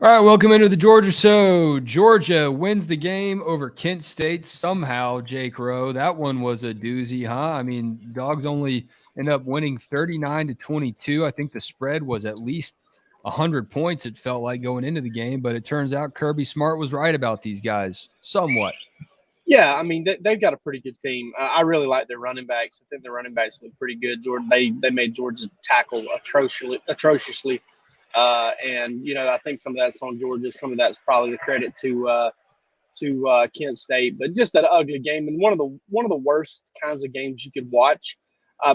All right, welcome into the Georgia Show. Georgia wins the game over Kent State somehow, Jake Rowe. That one was a doozy, huh? I mean, Dogs only end up winning 39-22. I think the spread was at least 100 points, it felt like, going into the game, but it turns out Kirby Smart was right about these guys somewhat. Yeah, I mean they've got a pretty good team. I really like their running backs. I think their running backs look pretty good. Jordan, they made Georgia tackle atrociously, and I think some of that's on Georgia. Some of that's probably the credit to Kent State, but just that ugly game and one of the worst kinds of games you could watch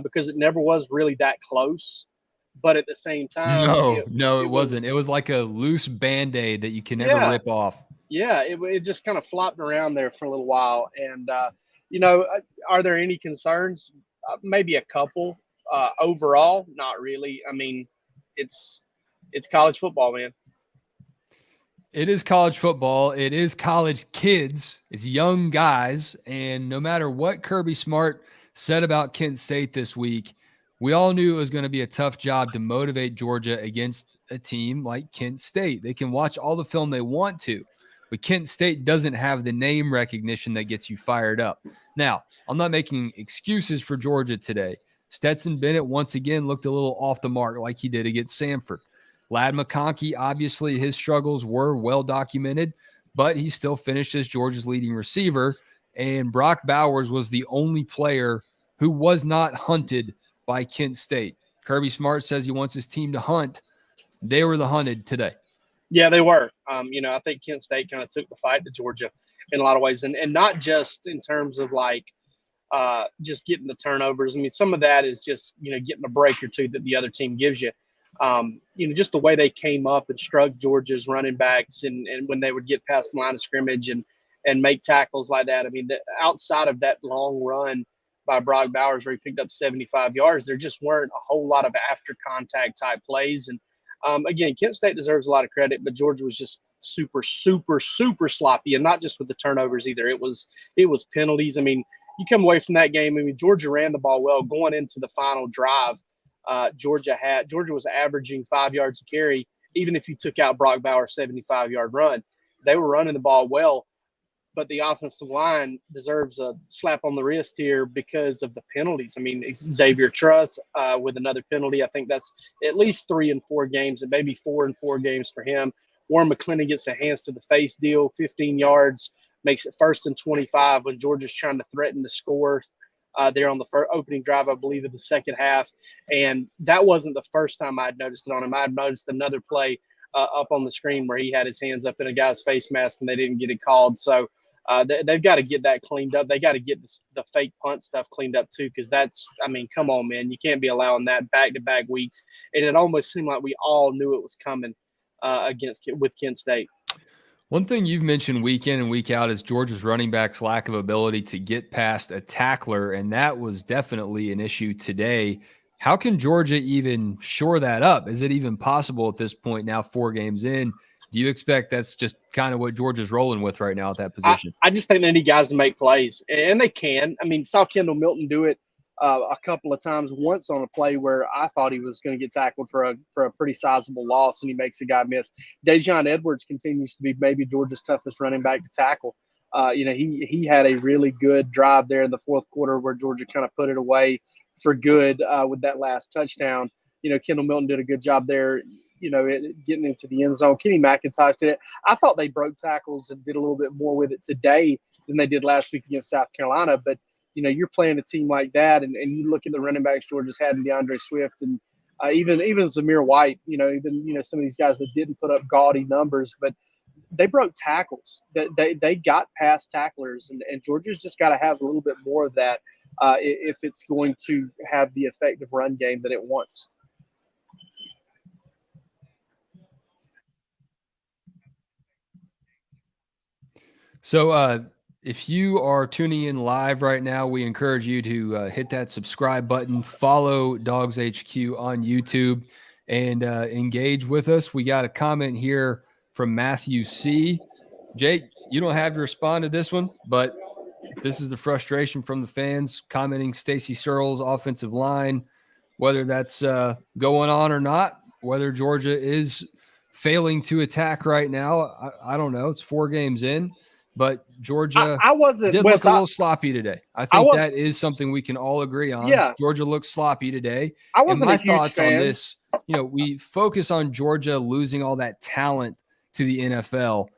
because it never was really that close. But at the same time, No, it no, it it was wasn't. It was like a loose Band-Aid that you can never yeah rip off. yeah, it just kind of flopped around there for a little while. And, you know, uh, are there any concerns? Maybe a couple. Overall, not really. I mean, it's it's college football, man. It is college football. It is college kids. It's young guys. And no matter what Kirby Smart said about Kent State this week, we all knew it was going to be a tough job to motivate Georgia against a team like Kent State. They can watch all the film they want to, but Kent State doesn't have the name recognition that gets you fired up. Now, I'm not making excuses for Georgia today. Stetson Bennett once again looked a little off the mark like he did against Samford. Lad McConkey, obviously, his struggles were well documented, but he still finished as Georgia's leading receiver. And Brock Bowers was the only player who was not hunted by Kent State. Kirby Smart says he wants his team to hunt. They were the hunted today. Yeah, they were. I think Kent State kind of took the fight to Georgia in a lot of ways, and not just in terms of like just getting the turnovers. I mean, some of that is just getting a break or two that the other team gives you. Just the way they came up and struck Georgia's running backs, and when they would get past the line of scrimmage and make tackles like that. I mean, outside of that long run by Brock Bowers where he picked up 75 yards, there just weren't a whole lot of after contact type plays. And again, Kent State deserves a lot of credit, but Georgia was just super, super, super sloppy, and not just with the turnovers either. It was penalties. I mean, you come away from that game. I mean, Georgia ran the ball well going into the final drive. Georgia was averaging 5 yards a carry, even if you took out Brock Bauer's 75-yard run. They were running the ball well, but the offensive line deserves a slap on the wrist here because of the penalties. I mean, Xavier Truss with another penalty. I think that's at least 3 and 4 games, and maybe 4 and 4 games for him. Warren McClendon gets a hands to the face deal, 15 yards, makes it 1st and 25 when Georgia's trying to threaten to score. There on the opening drive, I believe, of the second half. And that wasn't the first time I'd noticed it on him. I'd noticed another play up on the screen where he had his hands up in a guy's face mask and they didn't get it called. So they've got to get that cleaned up. They got to get the fake punt stuff cleaned up too, because come on, man. You can't be allowing that back-to-back weeks. And it almost seemed like we all knew it was coming with Kent State. One thing you've mentioned week in and week out is Georgia's running backs' lack of ability to get past a tackler, and that was definitely an issue today. How can Georgia even shore that up? Is it even possible at this point now, 4 games in? Do you expect that's just kind of what Georgia's rolling with right now at that position? I just think they need guys to make plays, and they can. I mean, saw Kendall Milton do it a couple of times. Once on a play where I thought he was going to get tackled for a pretty sizable loss, and he makes a guy miss. Dejon Edwards continues to be maybe Georgia's toughest running back to tackle. He had a really good drive there in the fourth quarter where Georgia kind of put it away for good with that last touchdown. Kendall Milton did a good job there, getting into the end zone. Kenny McIntosh did it. I thought they broke tackles and did a little bit more with it today than they did last week against South Carolina. But, you're playing a team like that, and you look at the running backs Georgia's had in DeAndre Swift and even Zamir White, even some of these guys that didn't put up gaudy numbers, but they broke tackles. They got past tacklers, and Georgia's just got to have a little bit more of that if it's going to have the effective run game that it wants. So if you are tuning in live right now, we encourage you to hit that subscribe button, follow Dogs HQ on YouTube, and engage with us. We got a comment here from Matthew C. Jake, you don't have to respond to this one, but this is the frustration from the fans commenting Stacey Searles' offensive line, whether that's going on or not, whether Georgia is failing to attack right now. I don't know. It's 4 games in, but Georgia I wasn't did Wes, look a little sloppy today. I I think that was is something we can all agree on. yeah, Georgia looks sloppy today. I And wasn't a my huge thoughts on fan. this, we focus on Georgia losing all that talent to the NFL.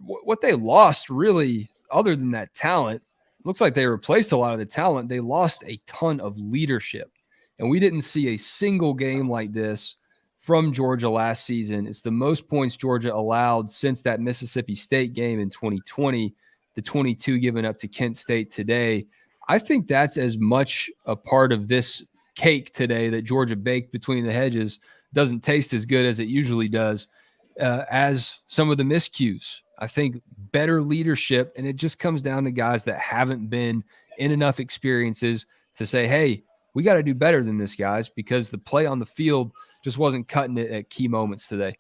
What they lost really, other than that talent, looks like they replaced a lot of the talent. They lost a ton of leadership. And we didn't see a single game like this from Georgia last season. It's the most points Georgia allowed since that Mississippi State game in 2020, the 22 given up to Kent State today. I think that's as much a part of this cake today that Georgia baked between the hedges. Doesn't taste as good as it usually does, as some of the miscues. I think better leadership, and it just comes down to guys that haven't been in enough experiences to say, hey, we got to do better than this, guys, because the play on the field just wasn't cutting it at key moments today.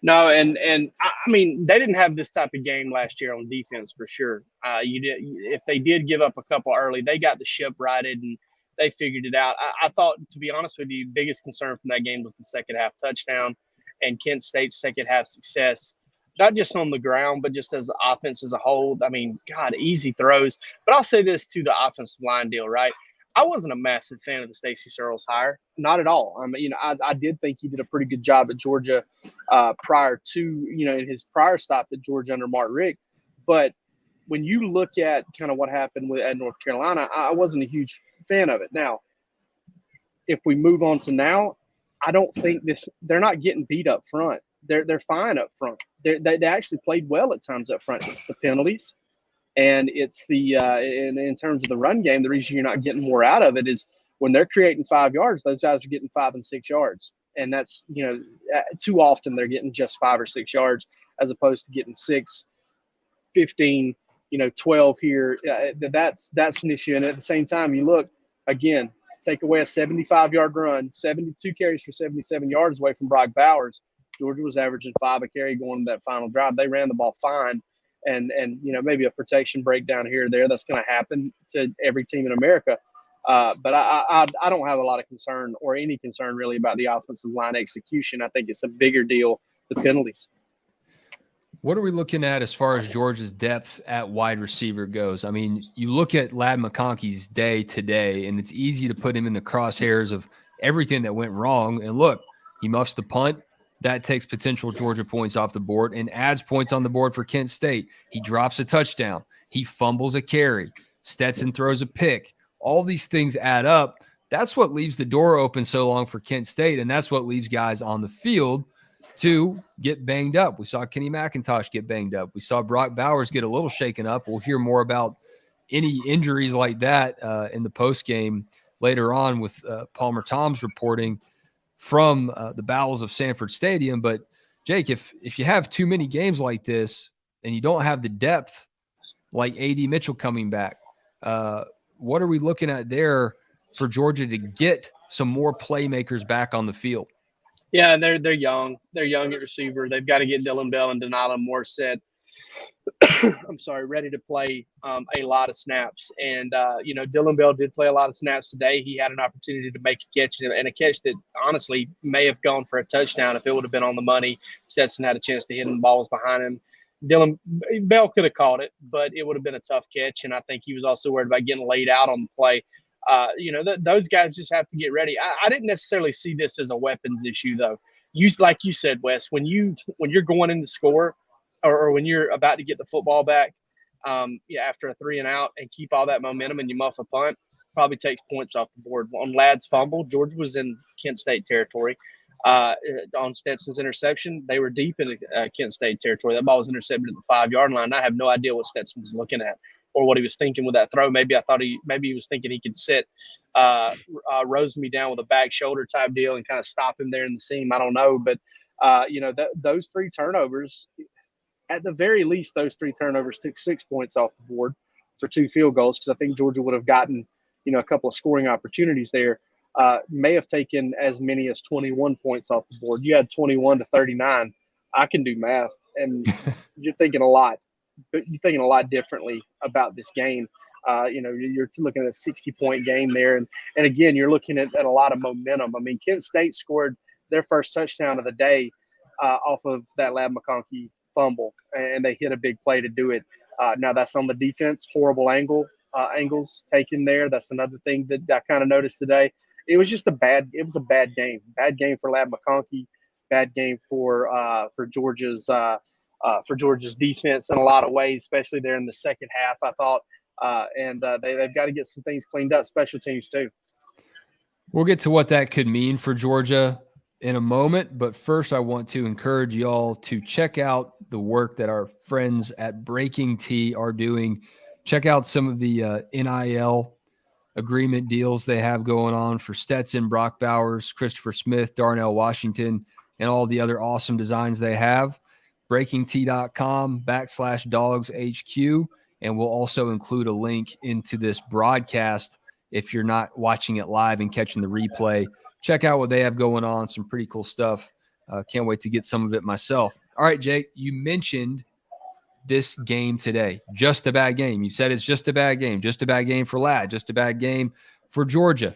No, and I mean, they didn't have this type of game last year on defense for sure. If they did give up a couple early, they got the ship righted and they figured it out. I thought, to be honest with you, biggest concern from that game was the second half touchdown and Kent State's second half success, not just on the ground, but just as the offense as a whole. I mean, God, easy throws. But I'll say this to the offensive line deal, right? I wasn't a massive fan of the Stacey Searles hire, not at all. I mean, I did think he did a pretty good job at Georgia prior to, in his prior stop at Georgia under Mark Richt. But when you look at kind of what happened at North Carolina, I wasn't a huge fan of it. Now, if we move on to now, I don't think they're not getting beat up front. They're fine up front. They actually played well at times up front. It's the penalties. And it's in terms of the run game, the reason you're not getting more out of it is when they're creating 5 yards, those guys are getting 5 and 6 yards. And that's, too often they're getting just 5 or 6 yards as opposed to getting 6, 15, 12 here. That's an issue. And at the same time, you look, again, take away a 75-yard run, 72 carries for 77 yards away from Brock Bowers. Georgia was averaging 5 a carry going into that final drive. They ran the ball fine. And maybe a protection breakdown here or there. That's going to happen to every team in America. But I don't have a lot of concern or any concern really about the offensive line execution. I think it's a bigger deal, the penalties. What are we looking at as far as Georgia's depth at wide receiver goes? I mean, you look at Ladd McConkey's day today, and it's easy to put him in the crosshairs of everything that went wrong. And look, he muffs the punt. That takes potential Georgia points off the board and adds points on the board for Kent State. He drops a touchdown. He fumbles a carry. Stetson throws a pick. All these things add up. That's what leaves the door open so long for Kent State, and that's what leaves guys on the field to get banged up. We saw Kenny McIntosh get banged up. We saw Brock Bowers get a little shaken up. We'll hear more about any injuries like that in the postgame later on with Palmer Tom's reporting from the bowels of Sanford Stadium. But Jake, if you have too many games like this and you don't have the depth like A.D. Mitchell coming back, what are we looking at there for Georgia to get some more playmakers back on the field? Yeah, they're young. They're young at receiver. They've got to get Dylan Bell and Donala Morissette ready to play a lot of snaps. And, Dylan Bell did play a lot of snaps today. He had an opportunity to make a catch, and a catch that honestly may have gone for a touchdown if it would have been on the money. Stetson had a chance to hit him. The ball was behind him. Dylan Bell could have caught it, but it would have been a tough catch. And I think he was also worried about getting laid out on the play. Those guys just have to get ready. I didn't necessarily see this as a weapons issue, though. Like you said, Wes, when you're going in to score, or when you're about to get the football back after a 3 and out and keep all that momentum and you muff a punt, probably takes points off the board. On Ladd's fumble, Georgia was in Kent State territory. On Stetson's interception, they were deep in Kent State territory. That ball was intercepted at the 5-yard line. I have no idea what Stetson was looking at or what he was thinking with that throw. Maybe he was thinking he could set Rosemy down with a back shoulder type deal and kind of stop him there in the seam. I don't know. But, those 3 turnovers – at the very least, those 3 turnovers took 6 points off the board for 2 field goals, because I think Georgia would have gotten, a couple of scoring opportunities there. May have taken as many as 21 points off the board. You had 21 to 39. I can do math, and you're thinking a lot. But you're thinking a lot differently about this game. You're looking at a 60-point game there, and again, you're looking at a lot of momentum. I mean, Kent State scored their first touchdown of the day off of that Lab McConkey fumble, and they hit a big play to do it. Now that's on the defense, horrible angles taken there. That's another thing that I kind of noticed today. It was just a bad game. Bad game for Lab McConkey. Bad game for Georgia's defense in a lot of ways, especially there in the second half, I thought. They've got to get some things cleaned up, special teams too. We'll get to what that could mean for Georgia in a moment, but first I want to encourage y'all to check out the work that our friends at Breaking Tea are doing. Check out some of the NIL agreement deals they have going on for Stetson, Brock Bowers, Christopher Smith, Darnell Washington, and all the other awesome designs they have. BreakingT.com/DogsHQ, and we'll also include a link into this broadcast if you're not watching it live and catching the replay. Check out what they have going on. Some pretty cool stuff. Can't wait to get some of it myself. All right, Jake, you mentioned this game today. Just a bad game. You said it's just a bad game. Just a bad game for Ladd. Just a bad game for Georgia.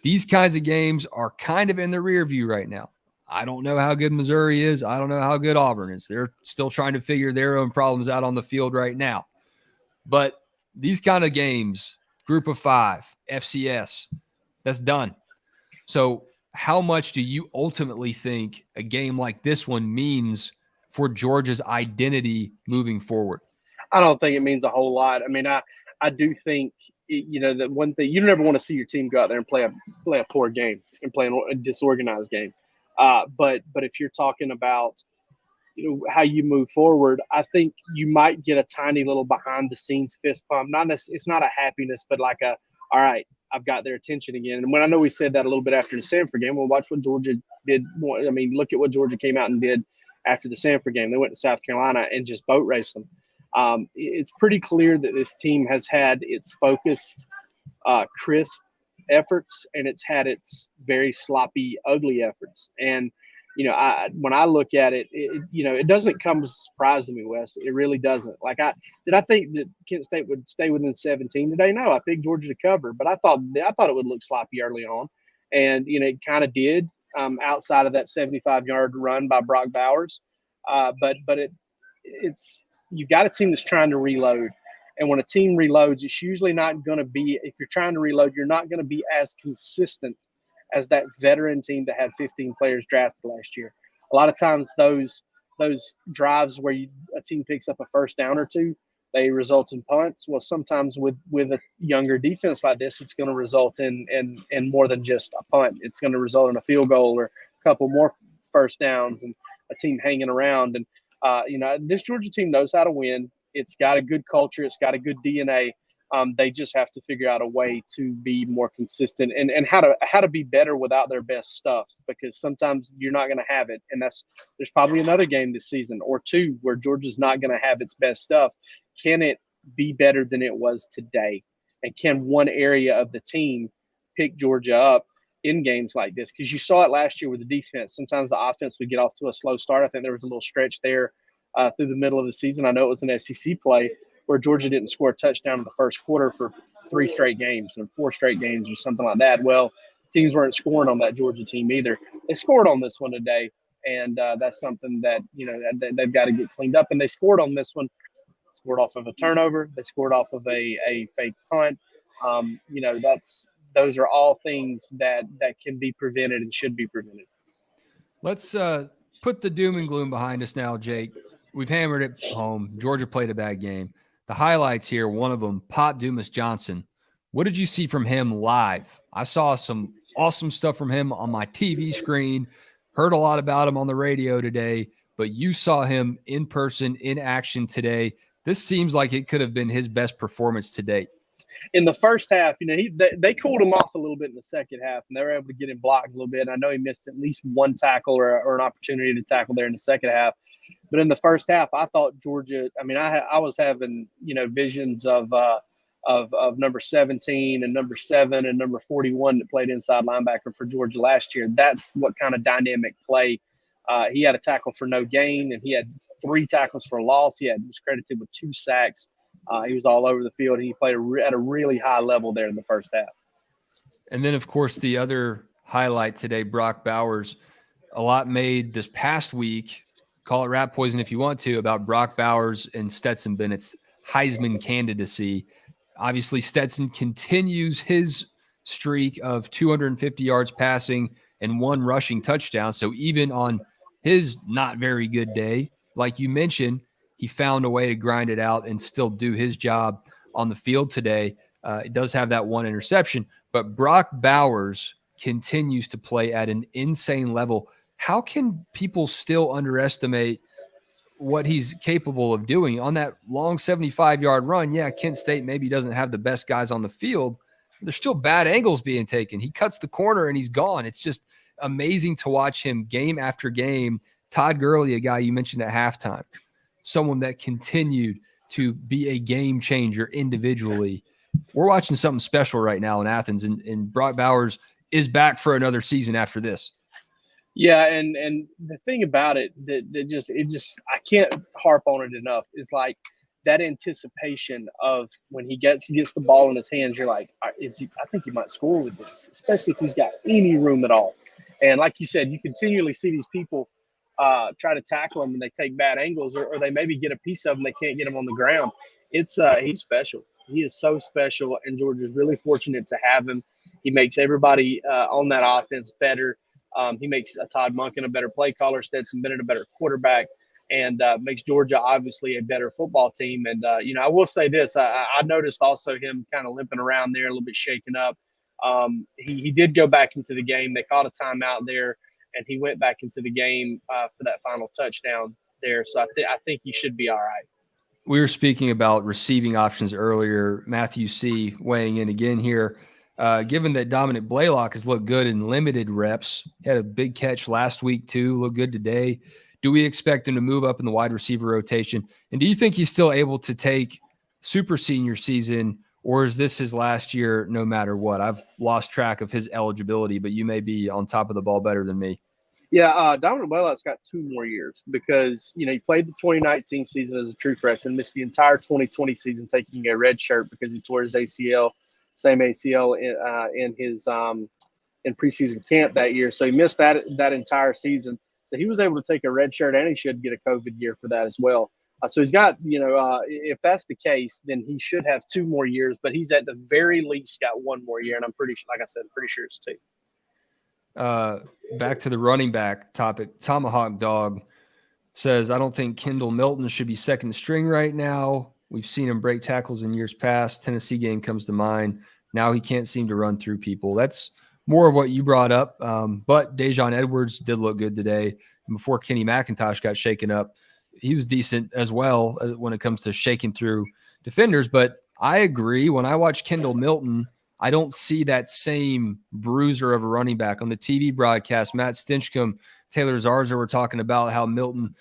These kinds of games are kind of in the rear view right now. I don't know how good Missouri is. I don't know how good Auburn is. They're still trying to figure their own problems out on the field right now. But these kind of games, Group of Five, FCS, that's done. So how much do you ultimately think a game like this one means for Georgia's identity moving forward? I don't think it means a whole lot. I mean, I do think, that one thing, you never want to see your team go out there and play a poor game and play a disorganized game. But if you're talking about, how you move forward, I think you might get a tiny little behind the scenes fist pump. It's not a happiness, but like all right, I've got their attention again. And when I know we said that a little bit after the Samford game, well, watch what Georgia did. I mean, look at what Georgia came out and did after the Samford game. They went to South Carolina and just boat raced them. It's pretty clear that this team has had its focused, crisp efforts, and it's had its very sloppy, ugly efforts. And when I look at it, it doesn't come as a surprise to me, Wes. It really doesn't. Like, did I think that Kent State would stay within 17 today? No, I picked Georgia to cover, but I thought it would look sloppy early on, and it kind of did, outside of that 75-yard run by Brock Bowers. But it's you've got a team that's trying to reload, and when a team reloads, it's usually not going to be. If you're trying to reload, you're not going to be as consistent as that veteran team that had 15 players drafted last year. A lot of times those drives where a team picks up a first down or two, they result in punts. Well, sometimes with a younger defense like this, it's going to result in more than just a punt. It's going to result in a field goal or a couple more first downs and a team hanging around. And, this Georgia team knows how to win. It's got a good culture. It's got a good DNA. They just have to figure out a way to be more consistent and how to be better without their best stuff, because sometimes you're not going to have it. And there's probably another game this season or two where Georgia's not going to have its best stuff. Can it be better than it was today? And can one area of the team pick Georgia up in games like this? Because you saw it last year with the defense. Sometimes the offense would get off to a slow start. I think there was a little stretch there through the middle of the season. I know it was an SEC play where Georgia didn't score a touchdown in the first quarter for 3 straight games or 4 straight games or something like that. Well, teams weren't scoring on that Georgia team either. They scored on this one today, and that's something that, they've got to get cleaned up. And they scored on this one, scored off of a turnover. They scored off of a fake punt. Those are all things that can be prevented and should be prevented. Let's put the doom and gloom behind us now, Jake. We've hammered it home. Georgia played a bad game. The highlights here, one of them, Pop Dumas-Johnson. What did you see from him live? I saw some awesome stuff from him on my TV screen, heard a lot about him on the radio today, but you saw him in person, in action today. This seems like it could have been his best performance to date. In the first half, they cooled him off a little bit in the second half, and they were able to get him blocked a little bit. And I know he missed at least one tackle or an opportunity to tackle there in the second half. But in the first half, I thought Georgia. I mean, I was having visions of number 17 and number 7 and number 41 that played inside linebacker for Georgia last year. That's what kind of dynamic play. He had a tackle for no gain, and he had 3 tackles for loss. He was credited with 2 sacks. He was all over the field. He played at a really high level there in the first half. And then, of course, the other highlight today, Brock Bowers. a lot made this past week, call it rat poison if you want to, about Brock Bowers and Stetson Bennett's Heisman candidacy. Obviously, Stetson continues his streak of 250 yards passing and 1 rushing touchdown. So even on his not very good day, like you mentioned, he found a way to grind it out and still do his job on the field today. It does have that 1 interception, but Brock Bowers continues to play at an insane level. How can people still underestimate what he's capable of doing on that long 75-yard run? Yeah, Kent State maybe doesn't have the best guys on the field. There's still bad angles being taken. He cuts the corner and he's gone. It's just amazing to watch him game after game. Todd Gurley, a guy you mentioned at halftime, someone that continued to be a game changer individually. We're watching something special right now in Athens, and Brock Bowers is back for another season after this. Yeah, and the thing about it that just I can't harp on it enough is like that anticipation of when he gets the ball in his hands. You're like, I think he might score with this, especially if he's got any room at all. And like you said, you continually see these people try to tackle him and they take bad angles, or they maybe get a piece of him, they can't get him on the ground. It's he's special. He is so special, and Georgia's really fortunate to have him. He makes everybody on that offense better. He makes Todd Monken a better play caller, Stetson Bennett a better quarterback, and makes Georgia obviously a better football team. And, I will say this. I noticed also him kind of limping around there, a little bit shaken up. He did go back into the game. They called a timeout there, and he went back into the game for that final touchdown there. So I think he should be all right. We were speaking about receiving options earlier. Matthew C. weighing in again here. Given that Dominic Blaylock has looked good in limited reps, had a big catch last week too, looked good today. Do we expect him to move up in the wide receiver rotation? And do you think he's still able to take super senior season, or is this his last year no matter what? I've lost track of his eligibility, but you may be on top of the ball better than me. Yeah, Dominic Blaylock's got 2 more years because, he played the 2019 season as a true freshman, missed the entire 2020 season taking a red shirt because he tore his ACL, same ACL in his in preseason camp that year. So he missed that entire season. So he was able to take a red shirt, and he should get a COVID year for that as well. So he's got, if that's the case, then he should have 2 more years, but he's at the very least got 1 more year. And I'm pretty sure it's 2. Back to the running back topic. Tomahawk Dog says, I don't think Kendall Milton should be second string right now. We've seen him break tackles in years past. Tennessee game comes to mind. Now he can't seem to run through people. That's more of what you brought up. But Dejon Edwards did look good today. And before Kenny McIntosh got shaken up, he was decent as well when it comes to shaking through defenders. But I agree. When I watch Kendall Milton, I don't see that same bruiser of a running back. On the TV broadcast, Matt Stinchcomb, Taylor Zarza were talking about how Milton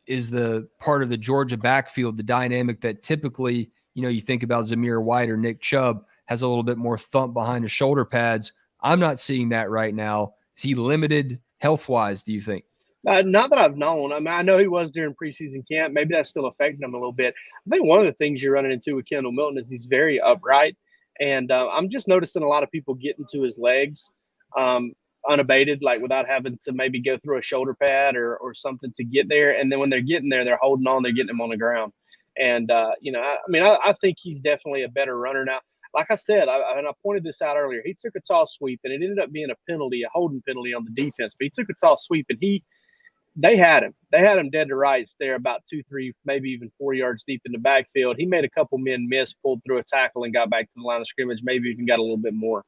is the part of the Georgia backfield, the dynamic that typically, you think about Zamir White or Nick Chubb, has a little bit more thump behind the shoulder pads. I'm not seeing that right now. Is he limited health-wise, do you think? Not that I've known. I mean, I know he was during preseason camp. Maybe that's still affecting him a little bit. I think one of the things you're running into with Kendall Milton is he's very upright. And I'm just noticing a lot of people getting to his legs unabated, like without having to maybe go through a shoulder pad or something to get there. And then when they're getting there, they're holding on, they're getting him on the ground. And, I think he's definitely a better runner now. Like I said, I pointed this out earlier, he took a toss sweep, and it ended up being a holding penalty on the defense. But he took a toss sweep, and they had him. They had him dead to rights there about 2, 3, maybe even 4 yards deep in the backfield. He made a couple men miss, pulled through a tackle, and got back to the line of scrimmage, maybe even got a little bit more.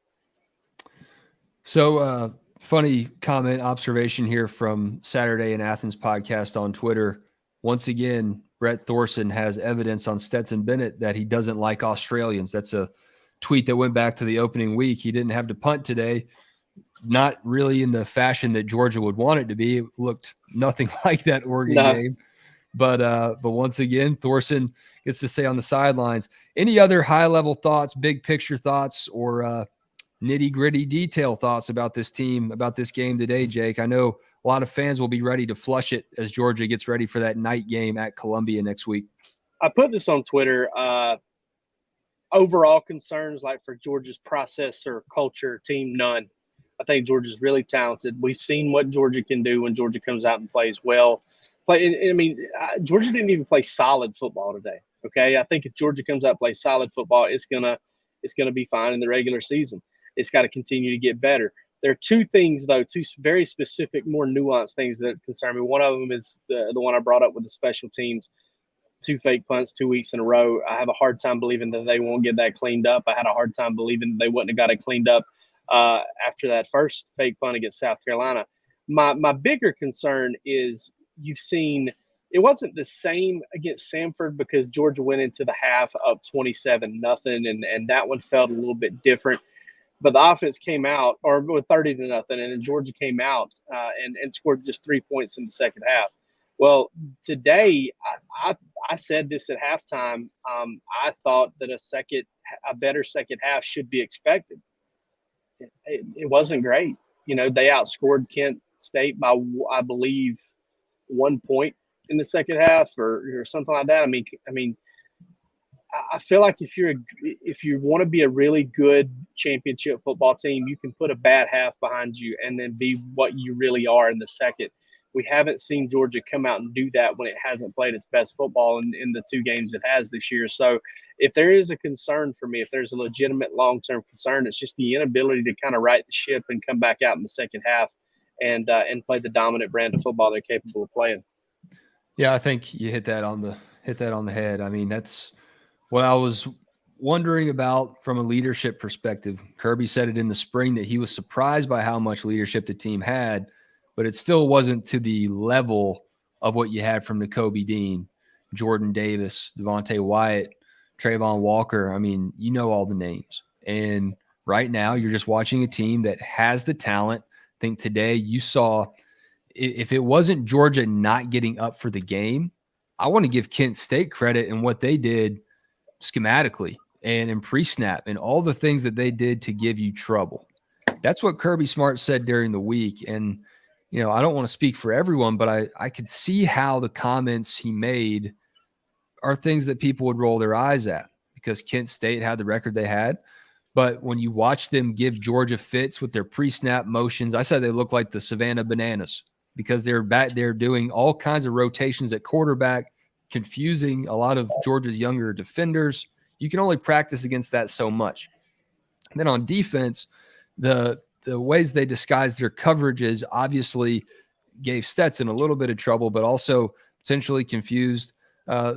So funny comment, observation here from Saturday in Athens podcast on Twitter. Once again, Brett Thorson has evidence on Stetson Bennett that he doesn't like Australians. That's a tweet that went back to the opening week. He didn't have to punt today. Not really in the fashion that Georgia would want it to be. It looked nothing like that Oregon game. But once again, Thorson gets to stay on the sidelines. Any other high-level thoughts, big picture thoughts, or nitty-gritty detail thoughts about this team, about this game today, Jake? I know a lot of fans will be ready to flush it as Georgia gets ready for that night game at Columbia next week. I put this on Twitter. Overall concerns, like for Georgia's process or culture team, none. I think Georgia's really talented. We've seen what Georgia can do when Georgia comes out and plays well. Georgia didn't even play solid football today. Okay, I think if Georgia comes out and plays solid football, it's gonna be fine in the regular season. It's got to continue to get better. There are two things, though, two very specific, more nuanced things that concern me. One of them is the one I brought up with the special teams. 2 fake punts 2 weeks in a row. I have a hard time believing that they won't get that cleaned up. I had a hard time believing they wouldn't have got it cleaned up after that first fake punt against South Carolina. My bigger concern is you've seen it wasn't the same against Samford because Georgia went into the half up 27-0, and that one felt a little bit different. But the offense came out, or with 30-0, and then Georgia came out and scored just 3 points in the second half. Well, today I said this at halftime. I thought that a better second half should be expected. It wasn't great. They outscored Kent State by, I believe, 1 point in the second half or something like that. I feel like if you want to be a really good championship football team, you can put a bad half behind you and then be what you really are in the second. We haven't seen Georgia come out and do that when it hasn't played its best football in the 2 games it has this year. So if there is a concern for me, if there's a legitimate long-term concern, it's just the inability to kind of right the ship and come back out in the second half and play the dominant brand of football they're capable of playing. Yeah, I think you hit that on the head. That's what I was wondering about from a leadership perspective. Kirby said it in the spring that he was surprised by how much leadership the team had, but it still wasn't to the level of what you had from Nakobe Dean, Jordan Davis, Devontae Wyatt, Trayvon Walker. All the names. And right now you're just watching a team that has the talent. I think today you saw, if it wasn't Georgia not getting up for the game, I want to give Kent State credit in what they did schematically and in pre-snap and all the things that they did to give you trouble. That's what Kirby Smart said during the week. And, I don't want to speak for everyone, but I could see how the comments he made are things that people would roll their eyes at because Kent State had the record they had. But when you watch them give Georgia fits with their pre-snap motions, I said they look like the Savannah Bananas because they're back there doing all kinds of rotations at quarterback, confusing a lot of Georgia's younger defenders. You can only practice against that so much. And then on defense, the ways they disguised their coverages obviously gave Stetson a little bit of trouble, but also potentially confused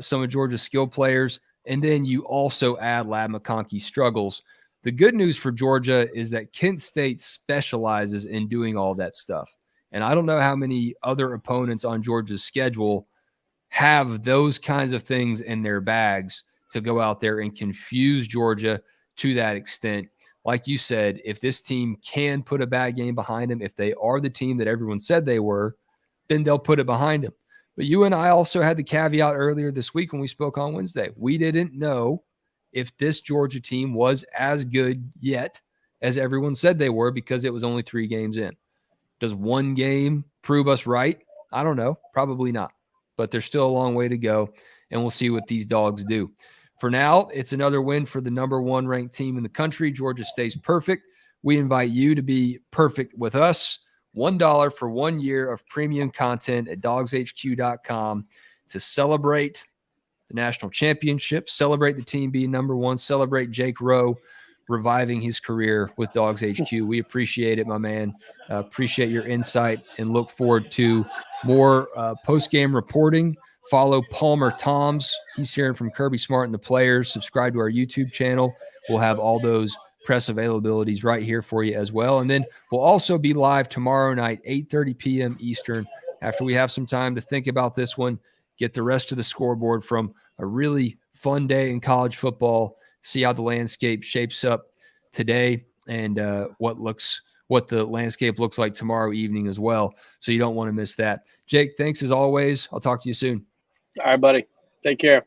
some of Georgia's skill players. And then you also add Ladd McConkey's struggles. The good news for Georgia is that Kent State specializes in doing all that stuff. And I don't know how many other opponents on Georgia's schedule have those kinds of things in their bags to go out there and confuse Georgia to that extent. Like you said, if this team can put a bad game behind them, if they are the team that everyone said they were, then they'll put it behind them. But you and I also had the caveat earlier this week when we spoke on Wednesday. We didn't know if this Georgia team was as good yet as everyone said they were because it was only 3 games in. Does one game prove us right? I don't know. Probably not. But there's still a long way to go, and we'll see what these dogs do. For now, it's another win for the number 1 ranked team in the country. Georgia stays perfect. We invite you to be perfect with us. $1 for 1 year of premium content at dogshq.com to celebrate the national championship, celebrate the team being number 1, celebrate Jake Rowe reviving his career with Dogs HQ. We appreciate it, my man. Appreciate your insight and look forward to more post-game reporting. Follow Palmer Toms. He's hearing from Kirby Smart and the players. Subscribe to our YouTube channel. We'll have all those press availabilities right here for you as well. And then we'll also be live tomorrow night, 8:30 p.m. Eastern, after we have some time to think about this one, get the rest of the scoreboard from a really fun day in college football, see how the landscape shapes up today and what the landscape looks like tomorrow evening as well. So you don't want to miss that. Jake, thanks as always. I'll talk to you soon. All right, buddy. Take care.